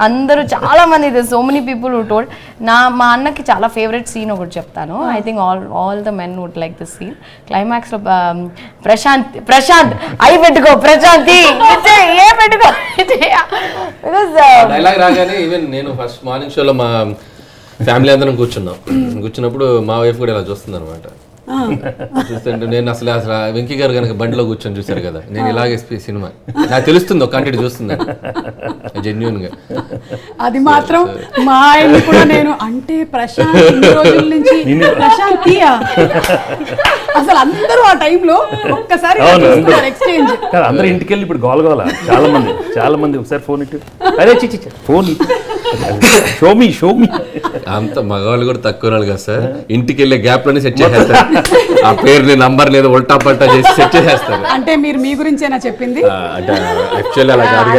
అందరూ చాలా మంది so many people who told. మా అన్నకి చాలా ఫేవరెట్ సీన్ ఒకటి చెప్తాను. ఐ థింక్ ఆల్ ద మెన్ వుడ్ లైక్ దిస్ సీన్. క్లైమాక్స్ లో ప్రశాంత్ అయి పెట్టుకో ప్రశాంతి ఏ పెట్టుకో బికాస్ డైలాగ్ రాగానే ఈవెన్ నేను ఫస్ట్ మార్నింగ్ షోలో మా ఫ్యామిలీ అందరం కూర్చున్నప్పుడు మా వైఫ్ కూడా ఇలా చూస్తుంది అనమాట. చూస్తుంటే నేను అసలు వెంకీ గారు కనుక బండిలో కూర్చొని చూశారు కదా, నేను ఇలాగే సినిమా నాకు తెలుస్తుంది ఒక కంటెంట్ చూస్తుంది జెన్యున్ గా. అది మాత్రం మా ఆయన కూడా నేను అంటే ప్రశాంత్ ఇన్ని రోజుల నుంచి ప్రశాంతియా అసలు అందరూ ఆ టైంలో ఒక్కసారి ఎక్స్చేంజ్. అందరూ ఇంటికి వెళ్ళి ఇప్పుడు గోలగోల చాలా మంది ఒకసారి ఫోన్ ఇటు అరే చిచ్చి ఫోన్ షోమి అంత మగవాళ్ళు కూడా తక్కువ రాళ్ళు కదా సార్. ఇంటికి వెళ్ళే గ్యాప్ లోనే సెట్ చేసేస్తారు, ఆ పేరుని నంబర్ లేదా ఉల్టా పల్టా చేసి సెట్ చేసేస్తారు. అంటే మీరు మీ గురించేనా చెప్పింది? అంటే యాక్చువల్లీ అలా కాదు.